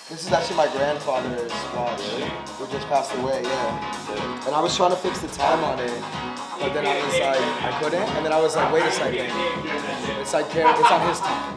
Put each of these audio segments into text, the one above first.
This is actually my grandfather's watch, who just passed away, yeah. And I was trying to fix the time on it, but then I was like, I couldn't, and then I was like, wait a second, it's like, it's on his time.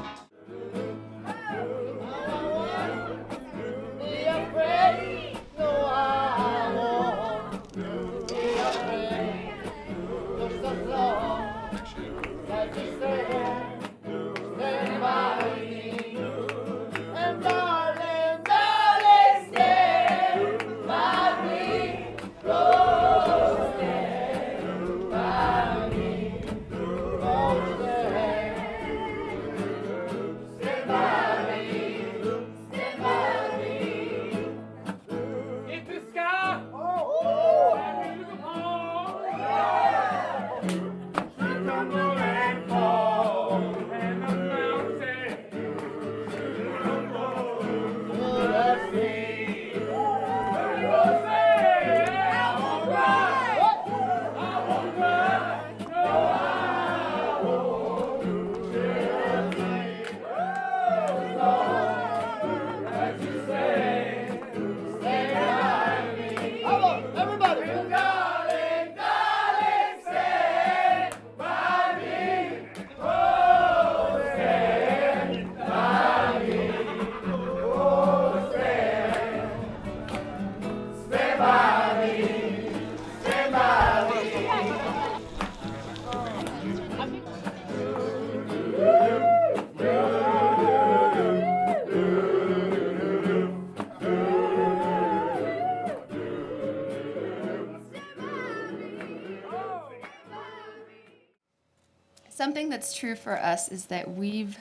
Something that's true for us is that we've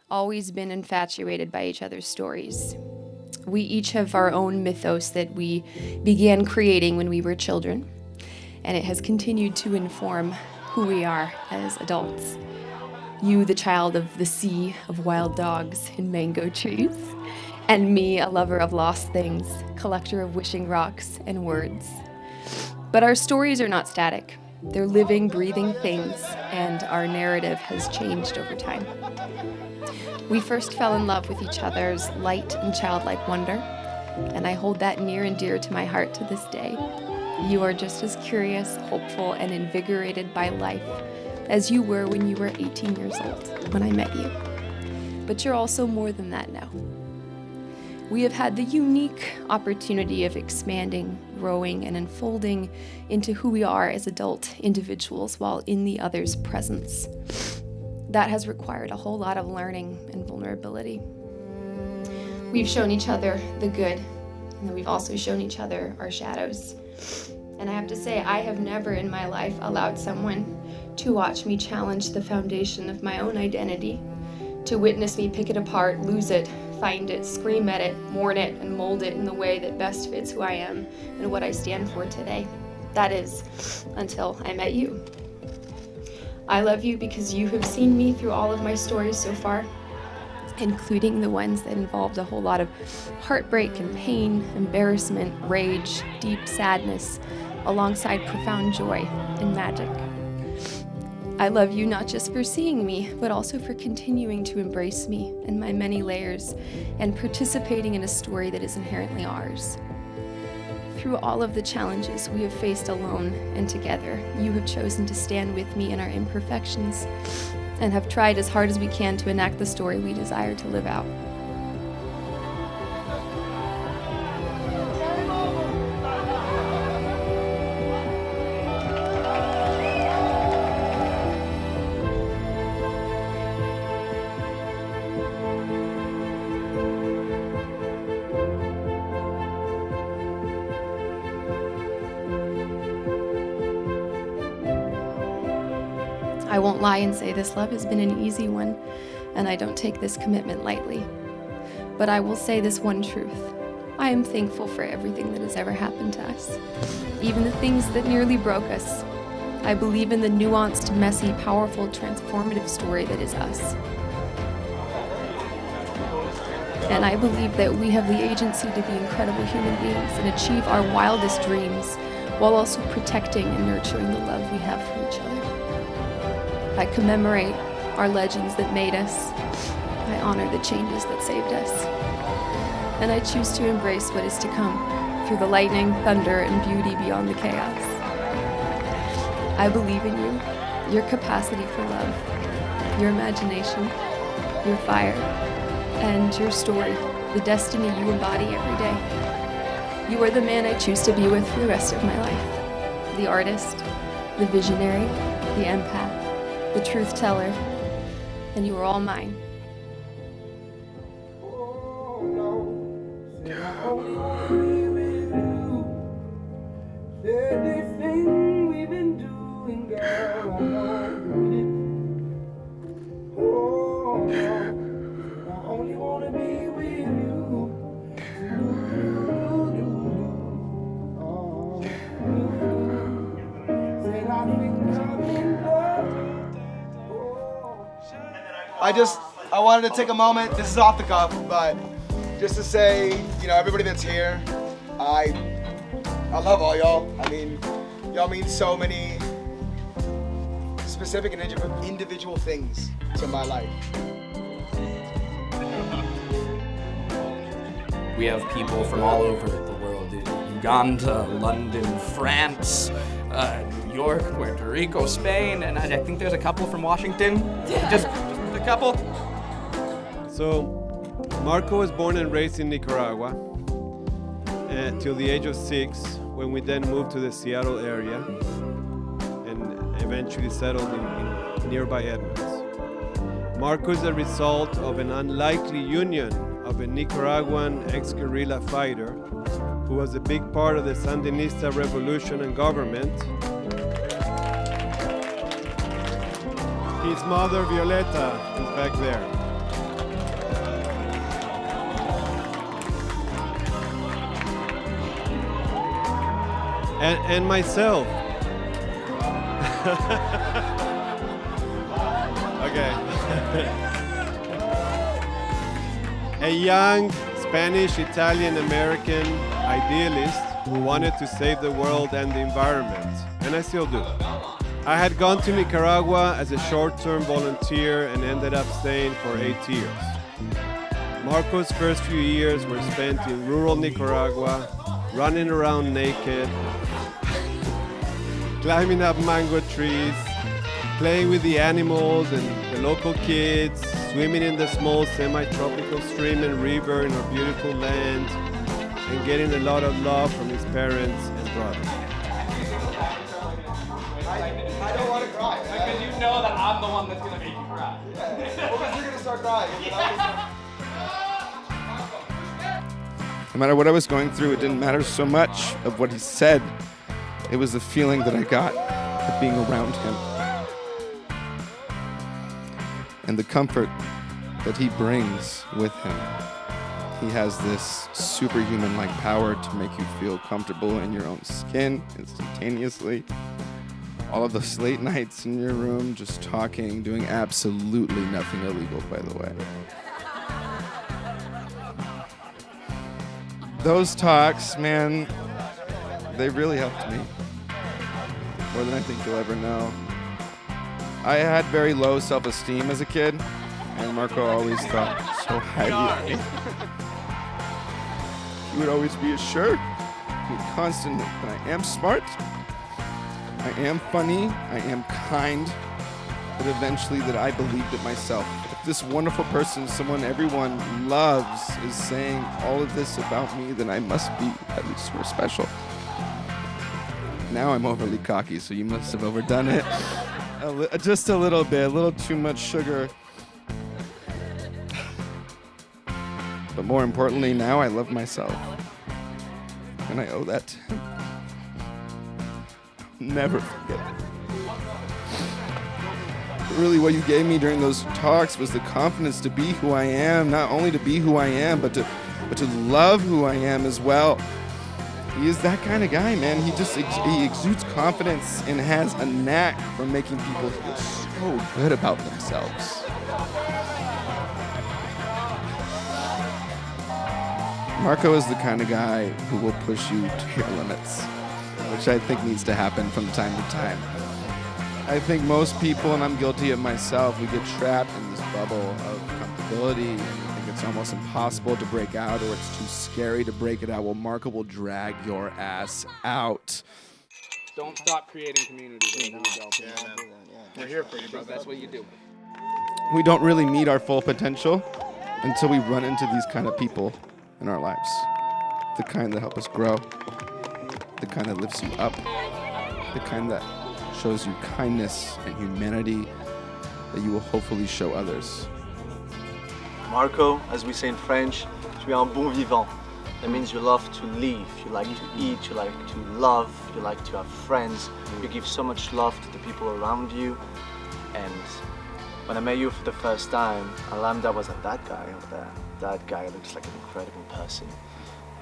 always been infatuated by each other's stories. We each have our own mythos that we began creating when we were children, and it has continued to inform who we are as adults. You, the child of the sea, of wild dogs and mango trees, and me, a lover of lost things, collector of wishing rocks and words. But our stories are not static. They're living, breathing things, and our narrative has changed over time. We first fell in love with each other's light and childlike wonder, and I hold that near and dear to my heart to this day. You are just as curious, hopeful, and invigorated by life as you were when you were 18 years old when I met you. But you're also more than that now. We have had the unique opportunity of expanding, growing, and unfolding into who we are as adult individuals while in the other's presence. That has required a whole lot of learning and vulnerability. We've shown each other the good, and then we've also shown each other our shadows. And I have to say, I have never in my life allowed someone to watch me challenge the foundation of my own identity, to witness me pick it apart, lose it, find it, scream at it, mourn it, and mold it in the way that best fits who I am and what I stand for today. That is, until I met you. I love you because you have seen me through all of my stories so far, including the ones that involved a whole lot of heartbreak and pain, embarrassment, rage, deep sadness, alongside profound joy and magic. I love you not just for seeing me, but also for continuing to embrace me and my many layers and participating in a story that is inherently ours. Through all of the challenges we have faced alone and together, you have chosen to stand with me in our imperfections and have tried as hard as we can to enact the story we desire to live out. I won't lie and say this love has been an easy one, and I don't take this commitment lightly. But I will say this one truth. I am thankful for everything that has ever happened to us, even the things that nearly broke us. I believe in the nuanced, messy, powerful, transformative story that is us. And I believe that we have the agency to be incredible human beings and achieve our wildest dreams while also protecting and nurturing the love we have for each other. I commemorate our legends that made us. I honor the changes that saved us. and I choose to embrace what is to come through the lightning, thunder, and beauty beyond the chaos. I believe in you, your capacity for love, your imagination, your fire, and your story, the destiny you embody every day. You are the man I choose to be with for the rest of my life. The artist, the visionary, the empath, the truth teller, and you are all mine. I wanted to take a moment, this is off the cuff, but just to say, everybody that's here, I love all y'all. I mean, y'all mean so many specific and individual things to my life. We have people from all over the world, Uganda, London, France, New York, Puerto Rico, Spain, and I think there's a couple from Washington. Yeah. Just a couple. So, Marco was born and raised in Nicaragua till the age of 6, when we then moved to the Seattle area and eventually settled in nearby Edmonds. Marco is the result of an unlikely union of a Nicaraguan ex-guerrilla fighter who was a big part of the Sandinista revolution and government. His mother, Violeta, is back there. And myself. Okay. A young Spanish, Italian, American idealist who wanted to save the world and the environment, and I still do. I had gone to Nicaragua as a short-term volunteer and ended up staying for 8 years. Marco's first few years were spent in rural Nicaragua, running around naked, climbing up mango trees, playing with the animals and the local kids, swimming in the small semi-tropical stream and river in our beautiful land, and getting a lot of love from his parents and brothers. I don't want to cry. Because you know that I'm the one that's going to make you cry. Because you're going to start crying. No matter what I was going through, it didn't matter so much of what he said. It was the feeling that I got of being around him. And the comfort that he brings with him. He has this superhuman-like power to make you feel comfortable in your own skin instantaneously. All of those late nights in your room, just talking, doing absolutely nothing illegal, by the way. Those talks, man, they really helped me. More than I think you'll ever know. I had very low self-esteem as a kid, and Marco always thought so highly of me. He would always reassure me constantly that I am smart, I am funny, I am kind, but eventually that I believed it myself. If this wonderful person, someone everyone loves, is saying all of this about me, then I must be at least sort of special. Now I'm overly cocky, so you must have overdone it. Just a little bit, a little too much sugar. But more importantly, now I love myself. And I owe that to him. I'll never forget it. But really, what you gave me during those talks was the confidence to be who I am. Not only to be who I am, but to love who I am as well. He is that kind of guy, man. He exudes confidence and has a knack for making people feel so good about themselves. Marco is the kind of guy who will push you to your limits, which I think needs to happen from time to time. I think most people, and I'm guilty of myself, we get trapped in this bubble of comfortability, and we think it's almost impossible to break out or it's too scary to break it out, well, Marco will drag your ass out. Don't stop creating community. We're here for you, bro. That's what you do. We don't really meet our full potential until we run into these kind of people in our lives. The kind that help us grow, the kind that lifts you up, the kind that shows you kindness and humanity that you will hopefully show others. Marco, as we say in French, tu es un bon vivant. That means you love to live, you like to eat, you like to love, you like to have friends. You give so much love to the people around you. And when I met you for the first time, Alamda was like, that guy over there, that guy looks like an incredible person.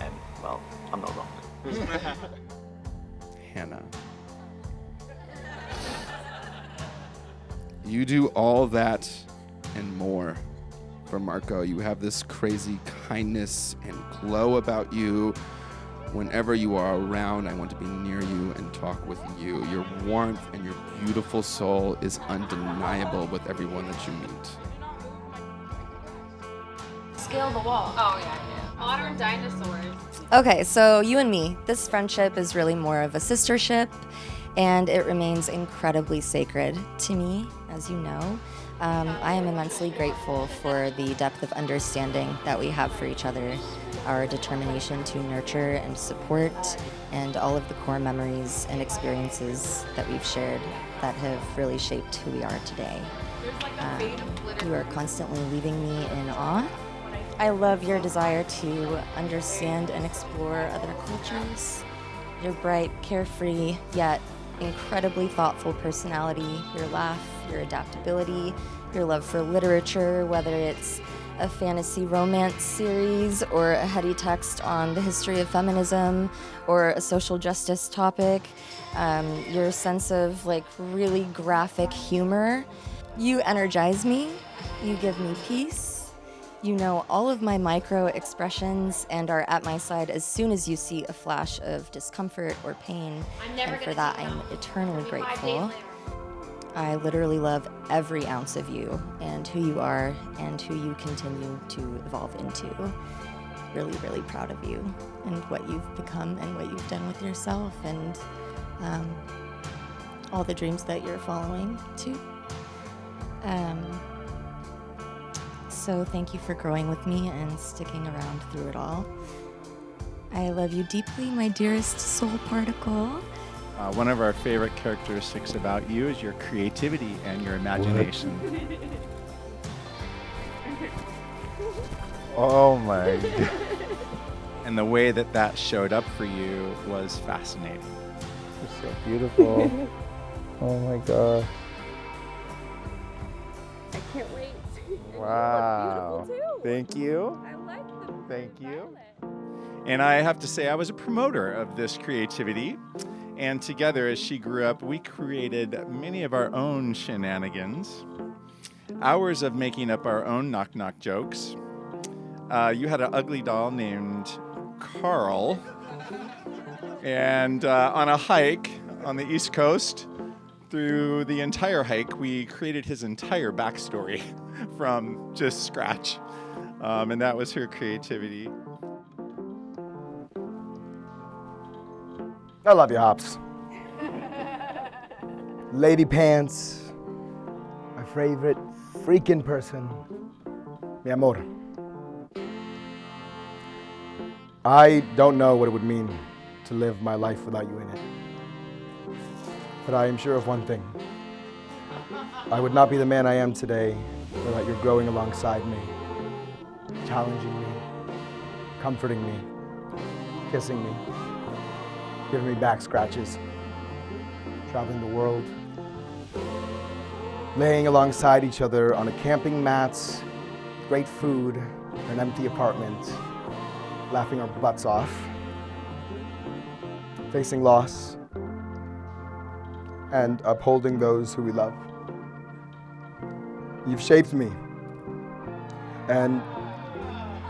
And, well, I'm not wrong. Hannah. You do all that and more for Marco. You have this crazy kindness and glow about you. Whenever you are around, I want to be near you and talk with you. Your warmth and your beautiful soul is undeniable with everyone that you meet. Scale the wall. Oh, yeah. Modern dinosaurs. Okay, so you and me, this friendship is really more of a sistership, and it remains incredibly sacred to me, as you know. I am immensely grateful for the depth of understanding that we have for each other, our determination to nurture and support, and all of the core memories and experiences that we've shared that have really shaped who we are today. You are constantly leaving me in awe. I love your desire to understand and explore other cultures, your bright, carefree, yet incredibly thoughtful personality, your laugh, your adaptability, your love for literature, whether it's a fantasy romance series or a heady text on the history of feminism or a social justice topic, your sense of like really graphic humor. You energize me, you give me peace. You know all of my micro expressions and are at my side as soon as you see a flash of discomfort or pain. And for that, I'm eternally grateful. I literally love every ounce of you and who you are and who you continue to evolve into. Really, really proud of you and what you've become and what you've done with yourself and all the dreams that you're following too. So thank you for growing with me and sticking around through it all. I love you deeply, my dearest soul particle. One of our favorite characteristics about you is your creativity and your imagination. Oh my God. And the way that that showed up for you was fascinating. You're so beautiful. Oh my God. I can't wait. Wow. Thank you. I like them. Thank you. And I have to say, I was a promoter of this creativity. And together, as she grew up, we created many of our own shenanigans, hours of making up our own knock-knock jokes. You had an ugly doll named Carl. And on a hike on the East Coast, through the entire hike, we created his entire backstory from just scratch. And that was her creativity. I love you, Hops. Lady Pants, my favorite freaking person, mi amor. I don't know what it would mean to live my life without you in it. But I am sure of one thing. I would not be the man I am today without your growing alongside me, challenging me, comforting me, kissing me, giving me back scratches, traveling the world, laying alongside each other on a camping mats, great food, an empty apartment, laughing our butts off, facing loss, and upholding those who we love. You've shaped me, and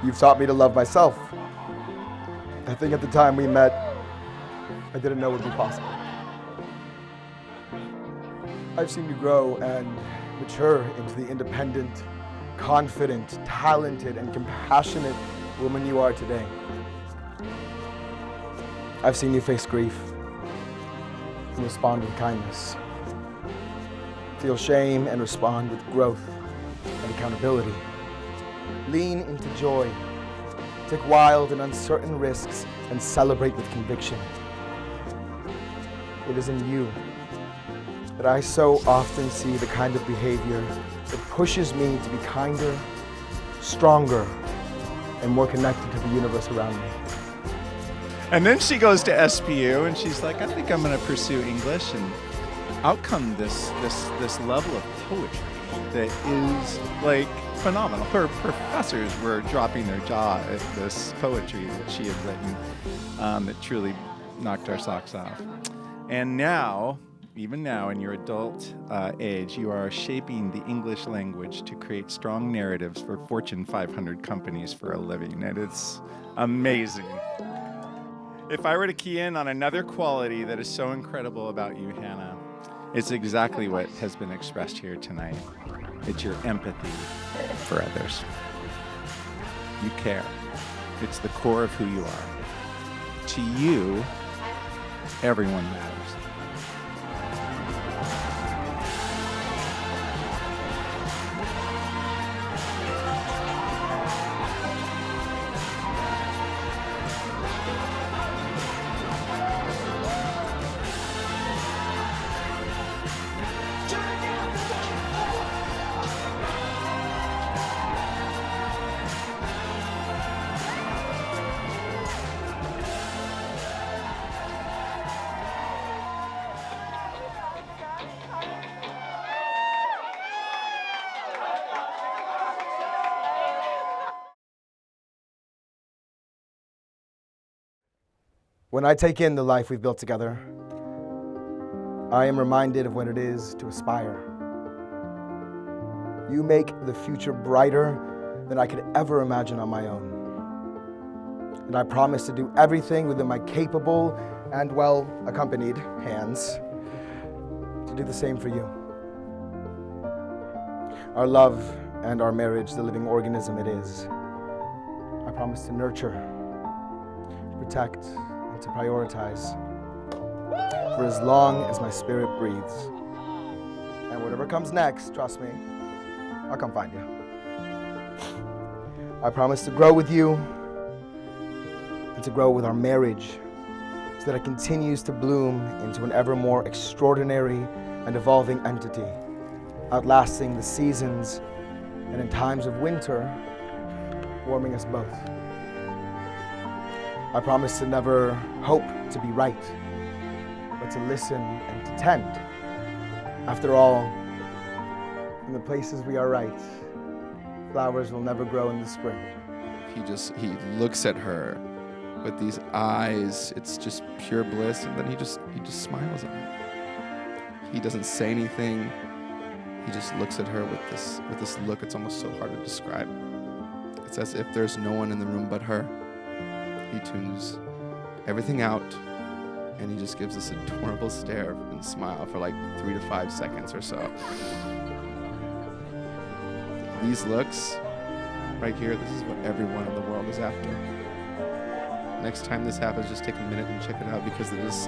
you've taught me to love myself. I think at the time we met, I didn't know it would be possible. I've seen you grow and mature into the independent, confident, talented, and compassionate woman you are today. I've seen you face grief and respond with kindness, feel shame and respond with growth and accountability, lean into joy, take wild and uncertain risks, and celebrate with conviction. It is in you that I so often see the kind of behavior that pushes me to be kinder, stronger, and more connected to the universe around me. And then she goes to SPU and she's like, I think I'm going to pursue English, and out come this level of poetry that is like phenomenal. Her professors were dropping their jaw at this poetry that she had written that truly knocked our socks off. And now, even now in your adult age, you are shaping the English language to create strong narratives for Fortune 500 companies for a living. And it's amazing. If I were to key in on another quality that is so incredible about you, Hannah, it's exactly what has been expressed here tonight. It's your empathy for others. You care. It's the core of who you are. To you, everyone matters. When I take in the life we've built together, I am reminded of what it is to aspire. You make the future brighter than I could ever imagine on my own. And I promise to do everything within my capable and well-accompanied hands to do the same for you. Our love and our marriage, the living organism it is, I promise to nurture, to protect, and to prioritize for as long as my spirit breathes. And whatever comes next, trust me, I'll come find you. I promise to grow with you and to grow with our marriage so that it continues to bloom into an ever more extraordinary and evolving entity, outlasting the seasons and in times of winter, warming us both. I promise to never hope to be right, but to listen and to tend. After all, in the places we are right, flowers will never grow in the spring. He looks at her with these eyes. It's just pure bliss, and then he just smiles at her. He doesn't say anything. He just looks at her with this look. It's almost so hard to describe. It's as if there's no one in the room but her. He tunes everything out, and he just gives this adorable stare and smile for like 3 to 5 seconds or so. These looks right here, this is what everyone in the world is after. Next time this happens, just take a minute and check it out, because that is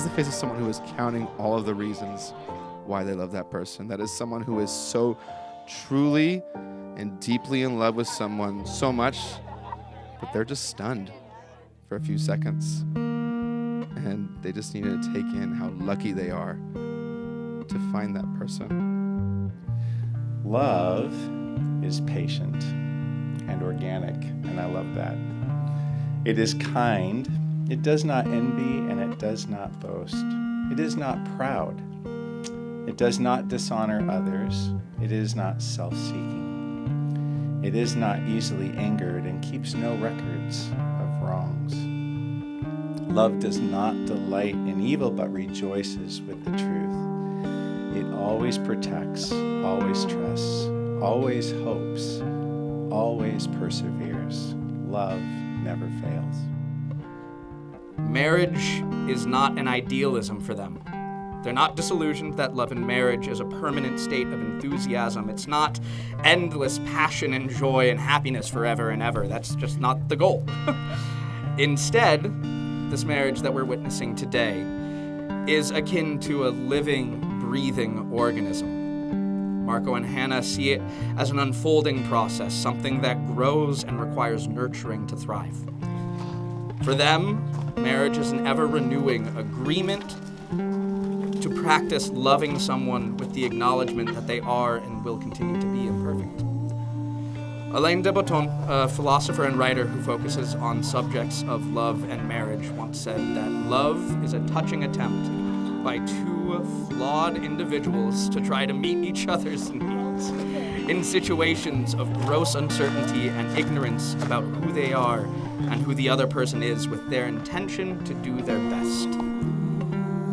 the face of someone who is counting all of the reasons why they love that person. That is someone who is so truly and deeply in love with someone so much that they're just stunned for a few seconds. And they just need to take in how lucky they are to find that person. Love is patient and organic, and I love that. It is kind, it does not envy, and it does not boast. It is not proud. It does not dishonor others. It is not self-seeking. It is not easily angered and keeps no records of wrongs. Love does not delight in evil, but rejoices with the truth. It always protects, always trusts, always hopes, always perseveres. Love never fails. Marriage is not an idealism for them. They're not disillusioned that love and marriage is a permanent state of enthusiasm. It's not endless passion and joy and happiness forever and ever. That's just not the goal. Instead, this marriage that we're witnessing today is akin to a living, breathing organism. Marco and Hannah see it as an unfolding process, something that grows and requires nurturing to thrive. For them, marriage is an ever-renewing agreement to practice loving someone with the acknowledgement that they are and will continue to be imperfect. Alain de Botton, a philosopher and writer who focuses on subjects of love and marriage, once said that love is a touching attempt by two flawed individuals to try to meet each other's needs in situations of gross uncertainty and ignorance about who they are and who the other person is, with their intention to do their best.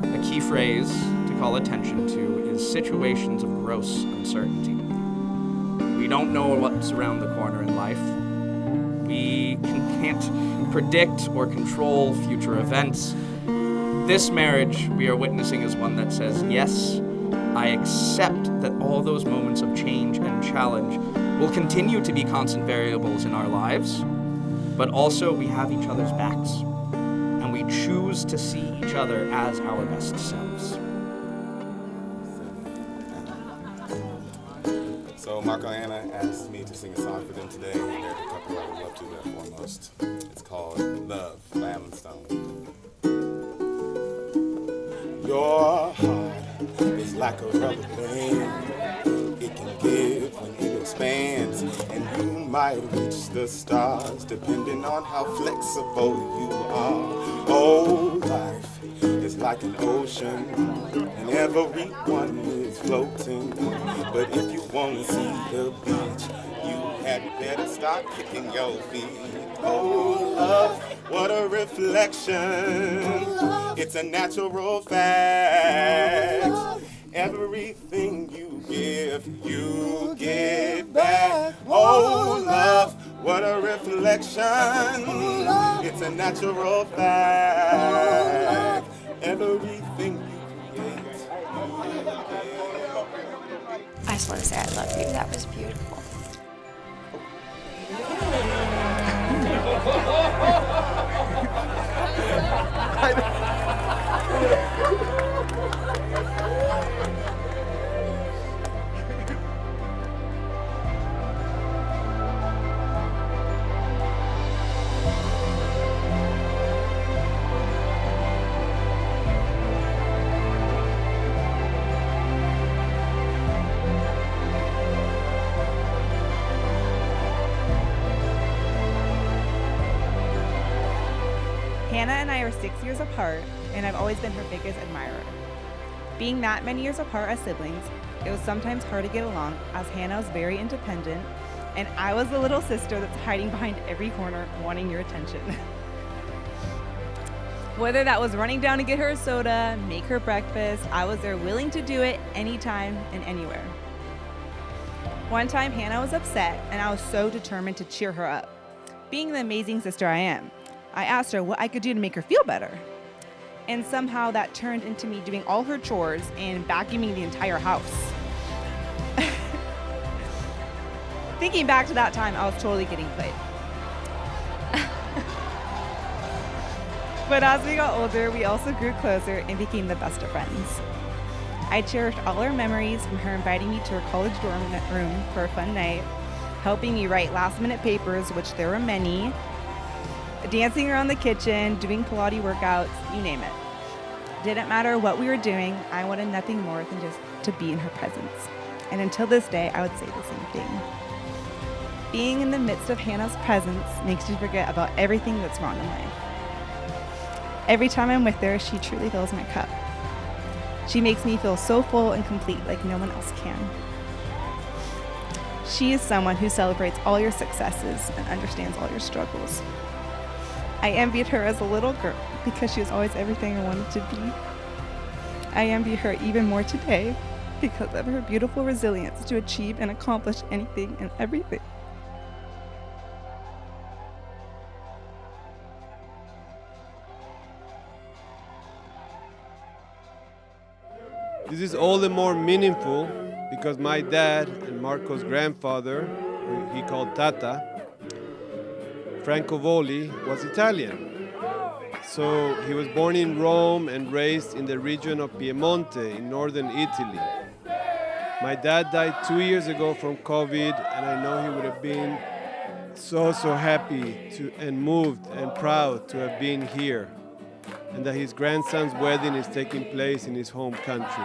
A key phrase to call attention to is situations of gross uncertainty. We don't know what's around the corner in life. We can't predict or control future events. This marriage we are witnessing is one that says, yes, I accept that all those moments of change and challenge will continue to be constant variables in our lives, but also we have each other's backs, and we choose to see each other as our best selves. So Marco and Anna asked me to sing a song for them today. They're the couple I would love to there foremost. It's called Love by Alan Stone. Your heart is like a rubber band. It can give when it expands, and you might reach the stars depending on how flexible you are. Oh, life is like an ocean, and everyone is floating. But if you want to see the beach, you had better start kicking your feet. Oh, love, what a reflection. It's a natural fact. Everything you give, you get back. Oh, love, what a reflection. It's a natural fact. Everything you create, you get. I just want to say I love you. That was beautiful. Hannah and I are 6 years apart, and I've always been her biggest admirer. Being that many years apart as siblings, it was sometimes hard to get along, as Hannah was very independent, and I was the little sister that's hiding behind every corner wanting your attention. Whether that was running down to get her a soda, make her breakfast, I was there willing to do it anytime and anywhere. One time Hannah was upset, and I was so determined to cheer her up. Being the amazing sister I am, I asked her what I could do to make her feel better. And somehow that turned into me doing all her chores and vacuuming the entire house. Thinking back to that time, I was totally getting played. But as we got older, we also grew closer and became the best of friends. I cherished all our memories, from her inviting me to her college dorm room for a fun night, helping me write last-minute papers, which there were many, dancing around the kitchen, doing Pilates workouts, you name it. Didn't matter what we were doing, I wanted nothing more than just to be in her presence. And until this day, I would say the same thing. Being in the midst of Hannah's presence makes you forget about everything that's wrong in life. Every time I'm with her, she truly fills my cup. She makes me feel so full and complete like no one else can. She is someone who celebrates all your successes and understands all your struggles. I envied her as a little girl because she was always everything I wanted to be. I envy her even more today because of her beautiful resilience to achieve and accomplish anything and everything. This is all the more meaningful because my dad and Marco's grandfather, who he called Tata, Franco Voli, was Italian. So he was born in Rome and raised in the region of Piemonte in northern Italy. My dad died 2 years ago from COVID, and I know he would have been so happy and moved and proud to have been here, and that his grandson's wedding is taking place in his home country.